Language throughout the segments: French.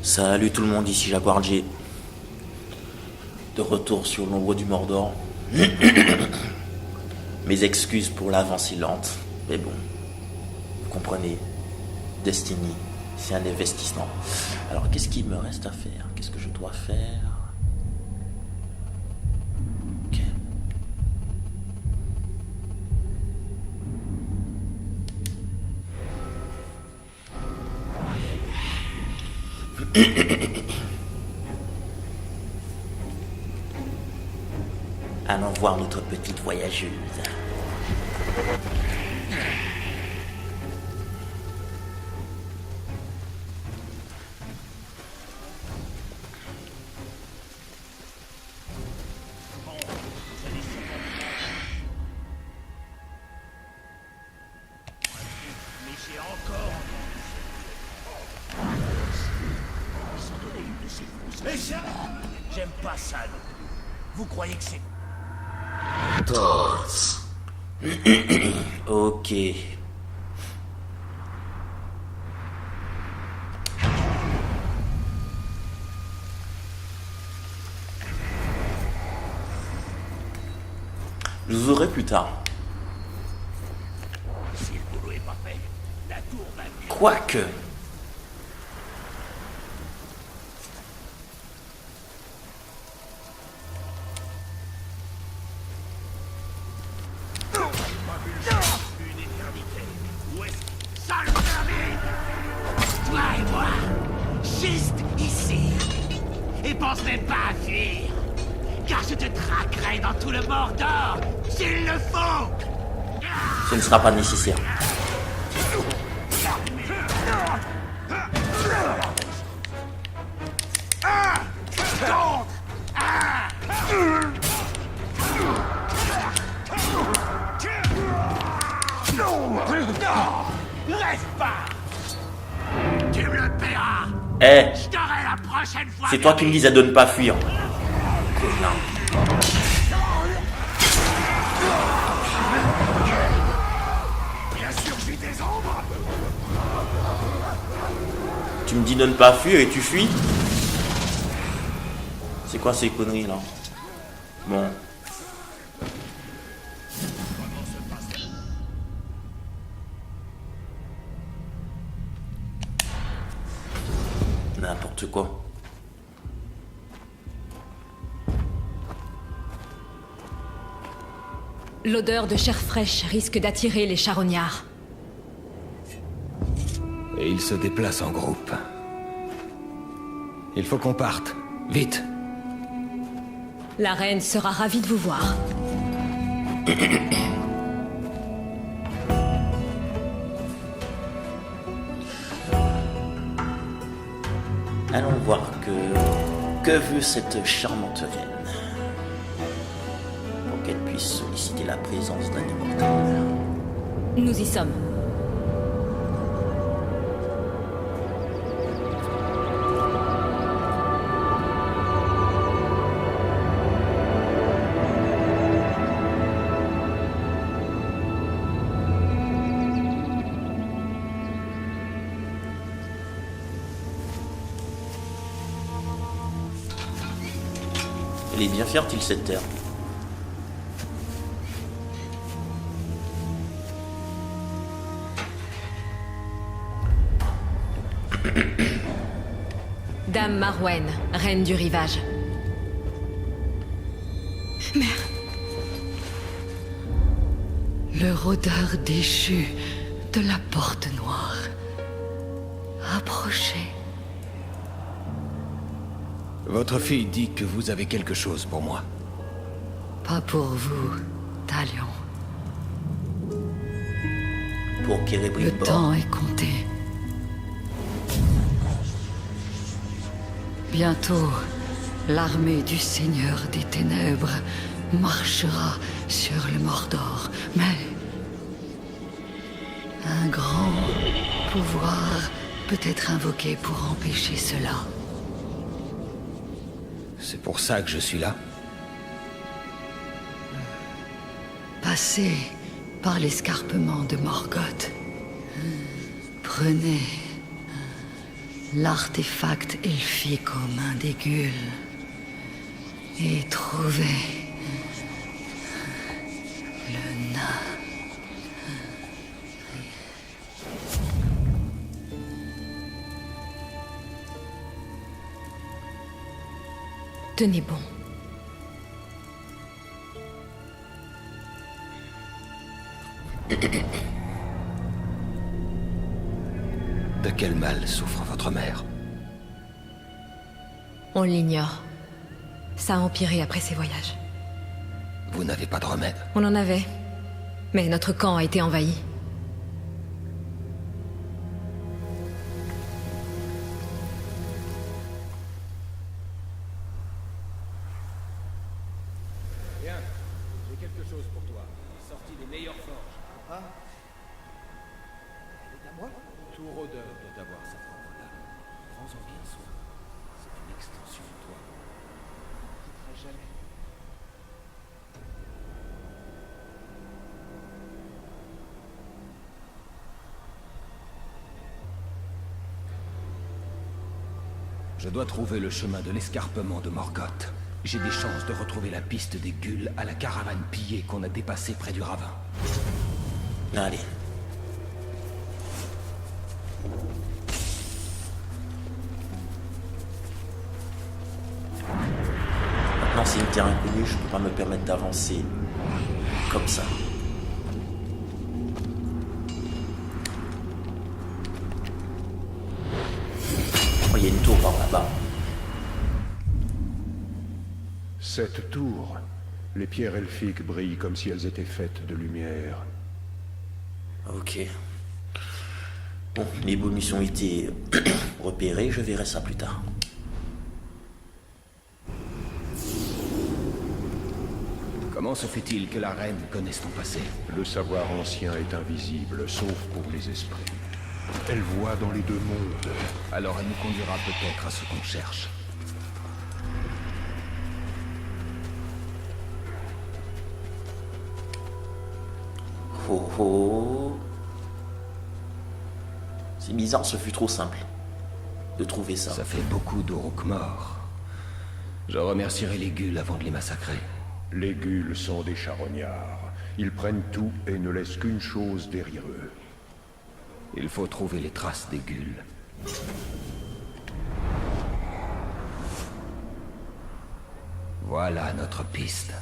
Salut tout le monde, ici Jaguar J. De retour sur l'ombre du Mordor. Mes excuses pour l'avance lente, mais bon, vous comprenez, Destiny, c'est un investissement. Alors qu'est-ce qu'il me reste à faire? Qu'est-ce que je dois faire? Ok. Allons voir notre petite voyageuse. Mais j'ai encore... Ils ont donné une de ces fausses... Et ça, j'aime pas ça, non. Vous croyez que c'est... Ok. Je vous aurai plus tard. Si le boulot est pas fait, la tour va venir. Quoique. Une éternité. Où est-ce... Sale vermine! Toi et moi, juste ici. Et pense même pas à fuir. Car je te traquerai dans tout le Mordor, s'il le faut. Ce ne sera pas nécessaire. Reste pas. Tu me le paieras. Eh, Je t'aurai la prochaine fois. c'est toi qui me disais de ne pas fuir. Connard. Bien sûr, j'ai des ombres. Tu me dis de ne pas fuir et tu fuis? C'est quoi ces conneries là? Bon. N'importe quoi. L'odeur de chair fraîche risque d'attirer les charognards. Et ils se déplacent en groupe. Il faut qu'on parte. Vite. La reine sera ravie de vous voir. Allons voir que veut cette charmante reine pour qu'elle puisse solliciter la présence d'un immortel. Nous y sommes. Elle est bien fertile cette terre. Dame Marwen, reine du rivage. Mère. Le rôdeur déchu de la porte noire. Approchez. Votre fille dit que vous avez quelque chose pour moi. Pas pour vous, Talion. Pour Le Celebrimbor. temps est compté. Bientôt, l'armée du Seigneur des Ténèbres marchera sur le Mordor. Mais un grand pouvoir peut être invoqué pour empêcher cela. C'est pour ça que je suis là. Passez par l'escarpement de Morgoth. Prenez l'artefact elfique aux mains des Guls et trouver le nain. Tenez bon. De quel mal souffre votre mère? On l'ignore. Ça a empiré après ces voyages. Vous n'avez pas de remède? On en avait. Mais notre camp a été envahi. Bien, j'ai quelque chose pour toi. Sorti des meilleures forges. Ah? Elle est à moi? Tout rôdeur doit avoir sa propre lame. Prends-en bien soin. C'est une extension de toi. Je ne ferai jamais. Je dois trouver le chemin de l'escarpement de Morgoth. J'ai des chances de retrouver la piste des Guls à la caravane pillée qu'on a dépassée près du ravin. Allez. Maintenant, c'est une terre inconnue, je peux pas me permettre d'avancer comme ça. Oh, il y a une tour par là-bas. Cette tour, les pierres elfiques brillent comme si elles étaient faites de lumière. Ok. Bon, les bonus ont été repérés, je verrai ça plus tard. Comment se fait-il que la reine connaisse ton passé? Le savoir ancien est invisible, sauf pour les esprits. Elle voit dans les deux mondes. Alors elle nous conduira peut-être à ce qu'on cherche. Oh oh. C'est bizarre, ce fut trop simple de trouver ça. Ça fait beaucoup d'Uruk morts. Je remercierai les Guls avant de les massacrer. Les Guls sont des charognards. Ils prennent tout et ne laissent qu'une chose derrière eux. Il faut trouver les traces des Guls. Voilà notre piste.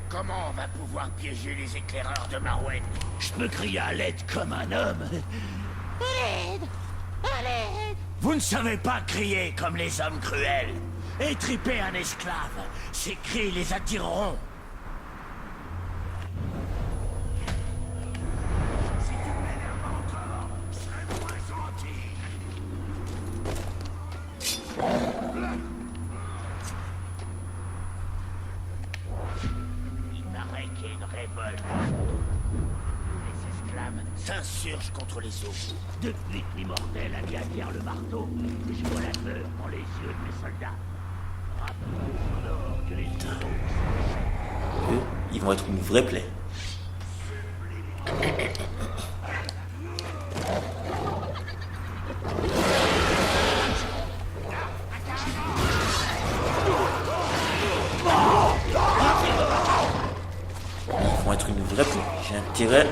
Comment on va pouvoir piéger les éclaireurs de Marwen? Je peux crier à l'aide comme un homme. À l'aide! À l'aide! Vous ne savez pas crier comme les hommes cruels. Étriper un esclave, ces cris les attireront. Si tu m'énerves encore, je serai moins gentil. Il paraît qu'il y a une révolte. Les esclaves s'insurgent contre les autres. Depuis que l'immortel a mis à terre le marteau, je vois la peur dans les yeux de mes soldats. Rappelez-vous alors que les Eux, ils vont être une vraie plaie. Ils vont être une vraie plaie. J'ai intérêt.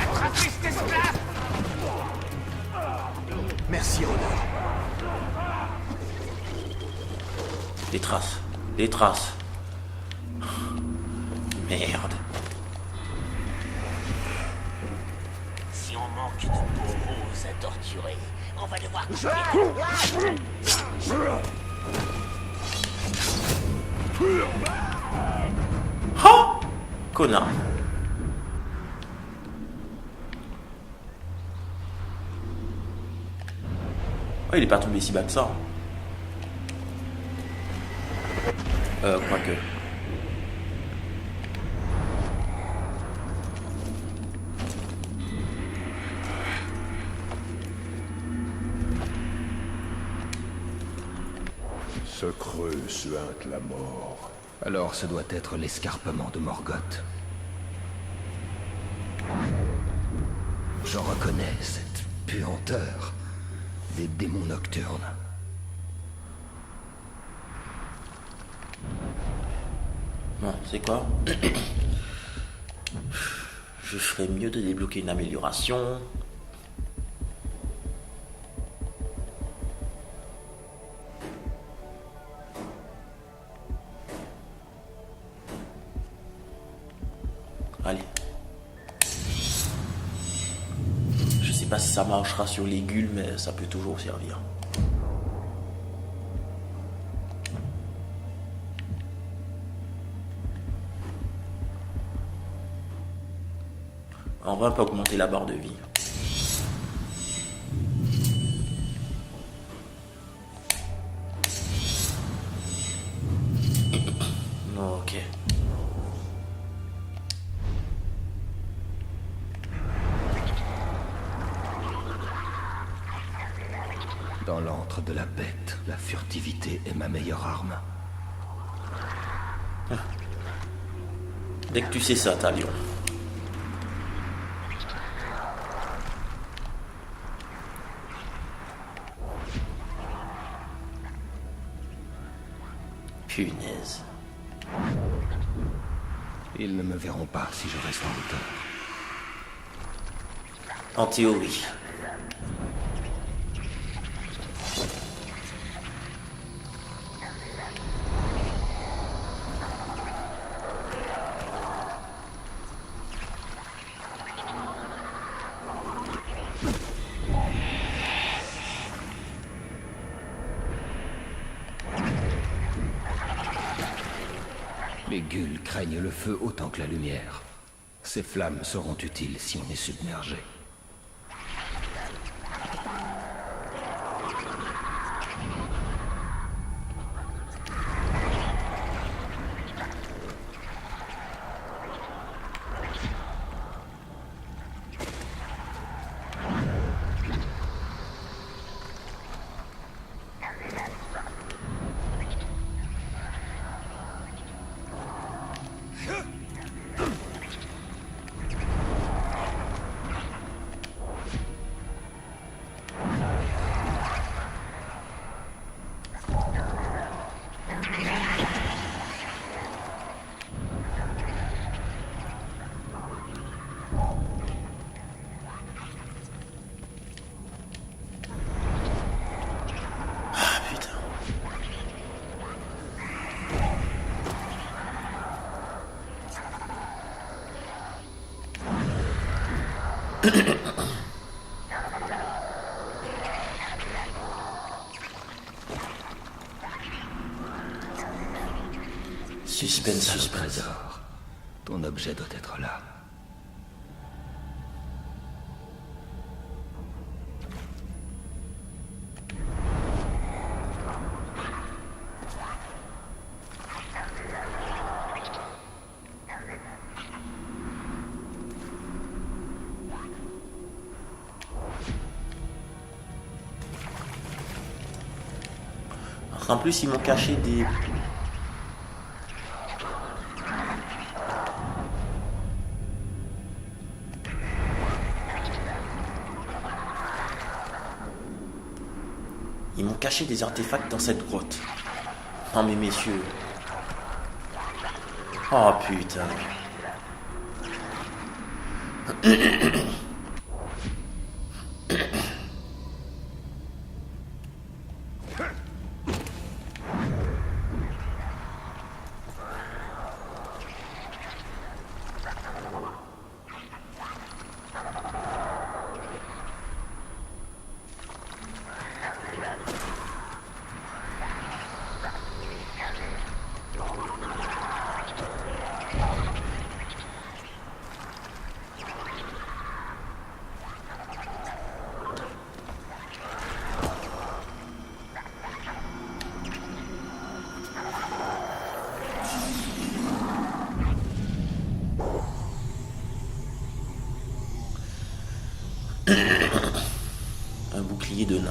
attrapez cet esclave! Merci, Rodin. Des traces. Des traces. Merde. Si on manque de peau rose à torturer, on va devoir... Ha! Connard. Oh, il est pas tombé si bas que ça. Quoique. Ce creux suinte la mort. Alors ce doit être l'escarpement de Morgoth. Je reconnais cette puanteur des démons nocturnes. Bon, c'est quoi? Je ferais mieux de débloquer une amélioration. Allez. Je sais pas si ça marchera sur les gueules, mais ça peut toujours servir. On va un peu augmenter la barre de vie. Ok. Dans l'antre de la bête, la furtivité est ma meilleure arme. Dès que tu sais ça, Talion. Punaise. Ils ne me verront pas si je reste en hauteur. En théorie. Les Guls craignent le feu autant que la lumière. Ces flammes seront utiles si on est submergé. Suspense, Sale suspense. trésor. Ton objet doit être là. En plus, ils m'ont caché des... Ils m'ont caché des artefacts dans cette grotte. Oh mais messieurs. Oh putain. bouclier de nain.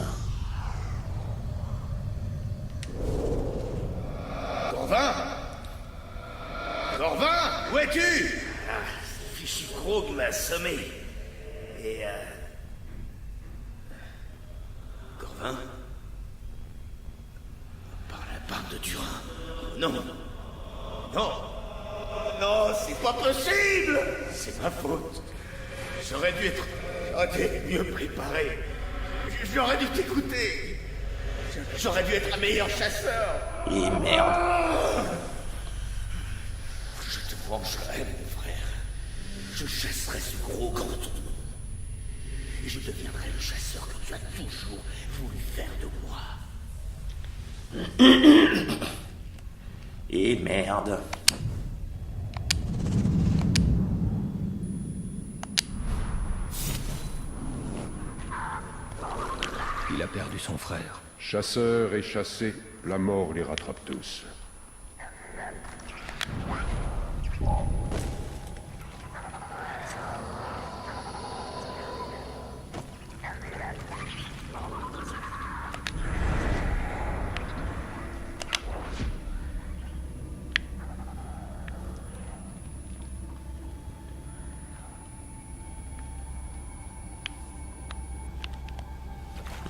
Corvin? Corvin? Où es-tu? Ce fichu Krog m'a assommé. Et Corvin? Par la barbe de Turin. Non. Non. Non, c'est pas possible. C'est ma faute. J'aurais dû être mieux préparé. J'aurais dû t'écouter. J'aurais dû être un meilleur chasseur. Et merde. Je te vengerai, mon frère. Je chasserai ce gros grand ton nom. Et je deviendrai le chasseur que tu as toujours voulu faire de moi. Et merde. Il a perdu son frère. Chasseurs et chassés, la mort les rattrape tous.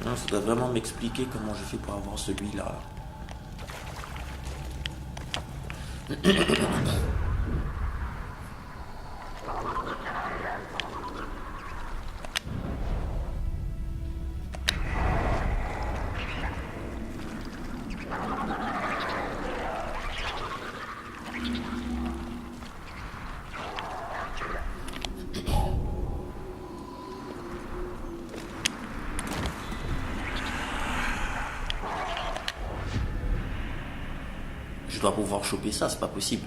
Non, ça doit vraiment m'expliquer comment je fais pour avoir celui-là. Je dois pouvoir choper ça, c'est pas possible.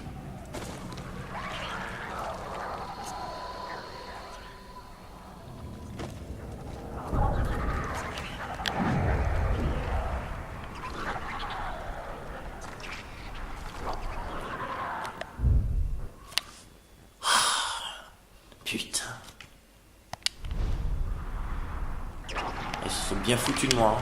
Putain. Ils se sont bien foutus de moi.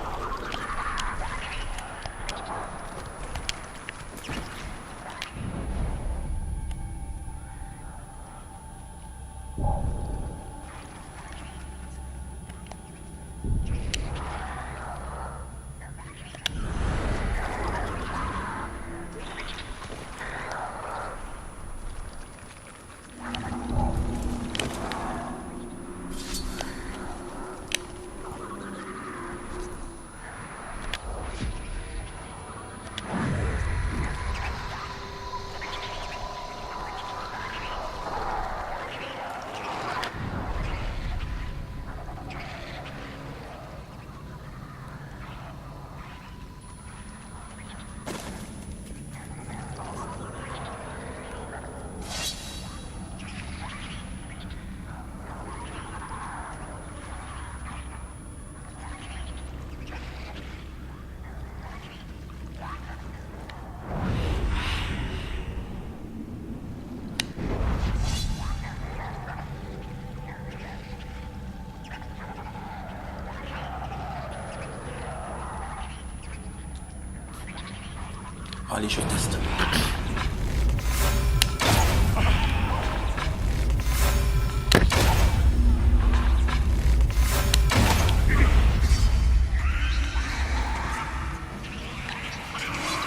Allez, je teste.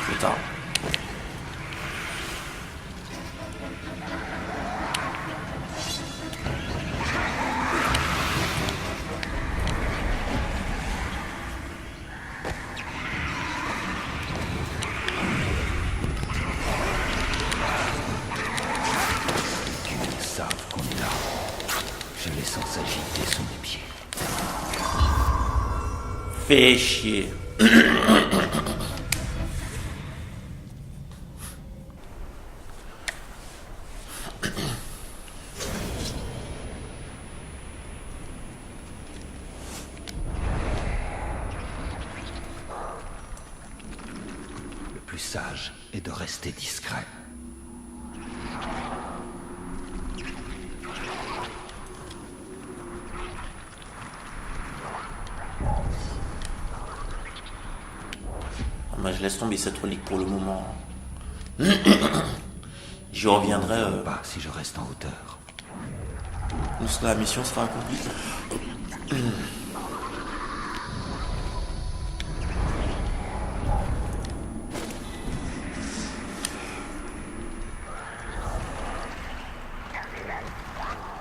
Putain. Fais chier. Le plus sage est de rester discret. Moi, je laisse tomber cette relique pour le moment. J'y reviendrai Pas si je reste en hauteur. lorsque la mission sera accomplie.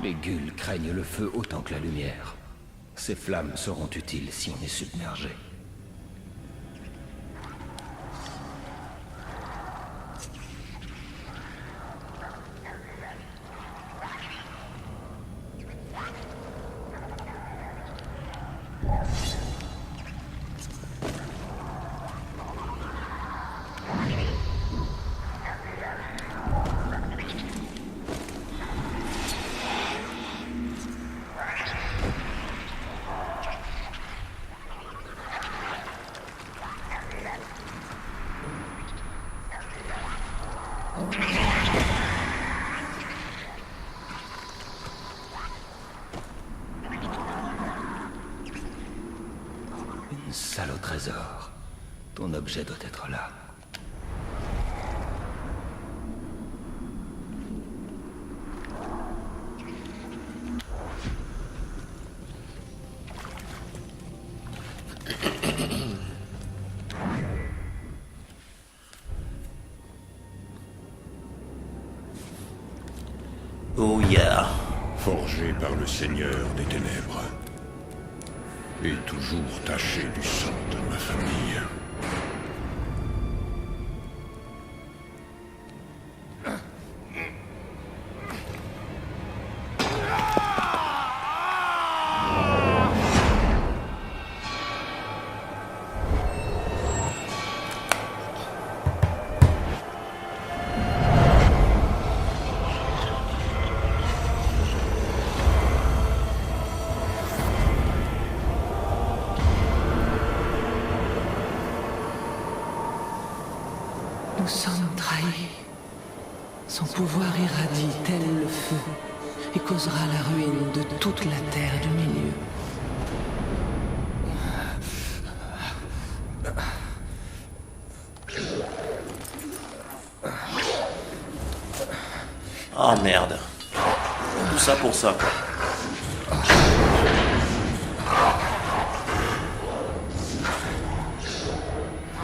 Les Ghouls craignent le feu autant que la lumière. Ces flammes seront utiles si on est submergé. Une salle au trésor. Ton objet doit être là. Oh yeah. Forgé par le Seigneur des Ténèbres. Et toujours taché du sang de ma famille. Nous sommes trahis. Son pouvoir irradie tel le feu et causera la ruine de toute la terre du milieu. Oh merde. Tout ça pour ça, quoi.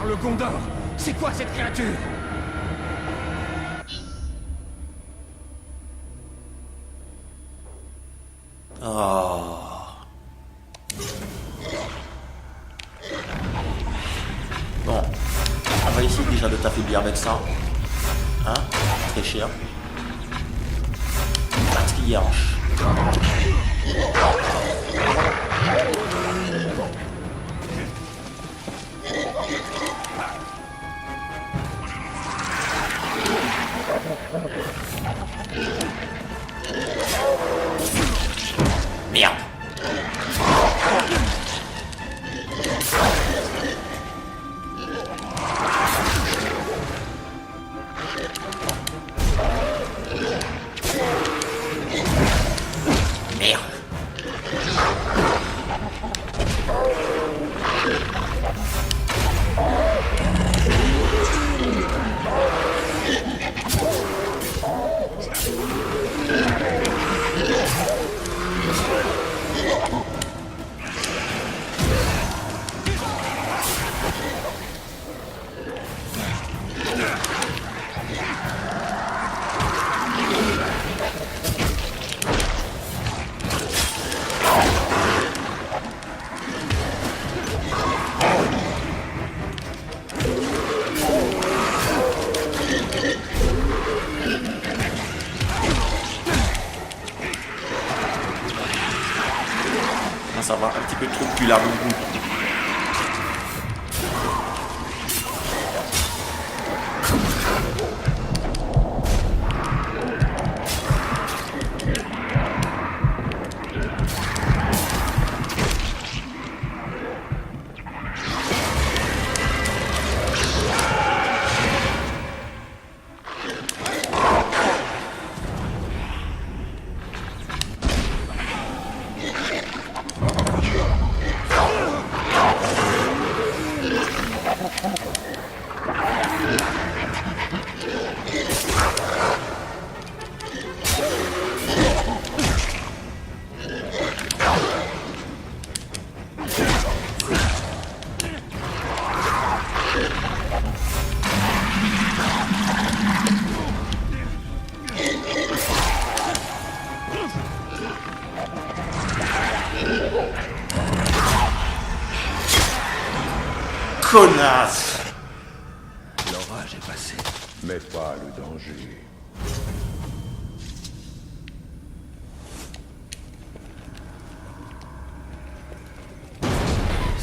Le Gondor, c'est quoi cette créature? Oh. Bon. On va essayer déjà de t'affaiblir avec ça. Hein? Très cher. Patriarche. Merde. Merde. Ça va un petit peu trop plus là, mon goût. Connasse! L'orage est passé. Mais pas le danger.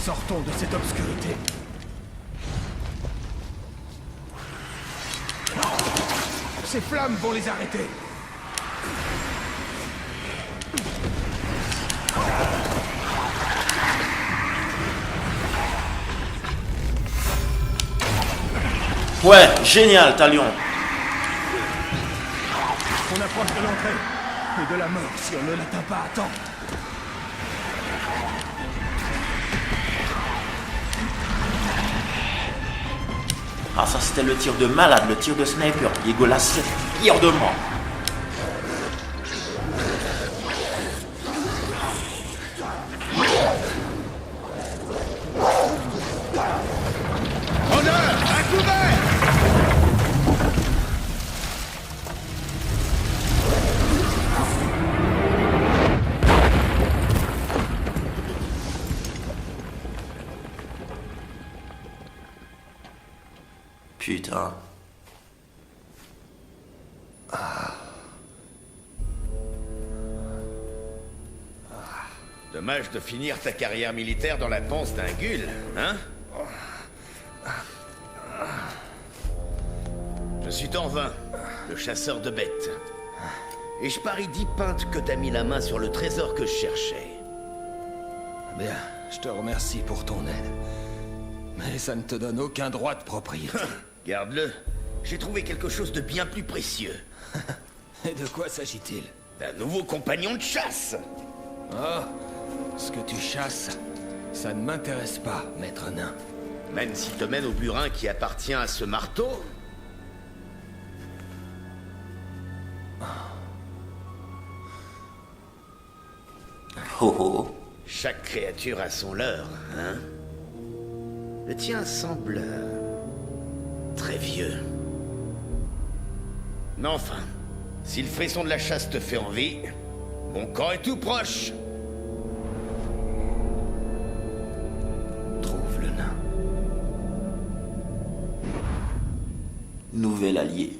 Sortons de cette obscurité. Ces flammes vont les arrêter. Ouais, génial, Talion. On approche de l'entrée. Et de la mort si on ne l'atteint pas à temps. Ah, ça c'était le tir de malade, le tir de sniper. Legolas, c'est pire de moi. Putain. Dommage de finir ta carrière militaire dans la panse d'un Gull, hein? Je suis Torvin, le chasseur de bêtes. Et je parie 10 pintes que t'as mis la main sur le trésor que je cherchais. Bien, je te remercie pour ton aide. Mais ça ne te donne aucun droit de propriété. Garde-le. J'ai trouvé quelque chose de bien plus précieux. Et de quoi s'agit-il? D'un nouveau compagnon de chasse. Oh, ce que tu chasses, ça ne m'intéresse pas, maître nain. Même s'il te mène au burin qui appartient à ce marteau. Oh oh. Chaque créature a son leurre, hein? Le tien semble... très vieux. Mais enfin, si le frisson de la chasse te fait envie, mon camp est tout proche. Trouve le nain. Nouvel allié.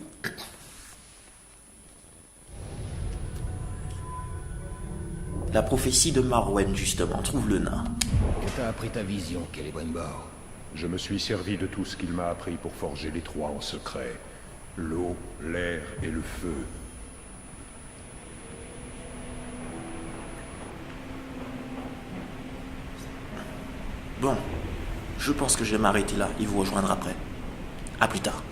La prophétie de Marwen, justement. Trouve le nain. Que t'a appris ta vision, Celebrimbor? Je me suis servi de tout ce qu'il m'a appris pour forger les trois en secret. L'eau, l'air et le feu. Bon, je pense que je vais m'arrêter là et vous rejoindre après. À plus tard.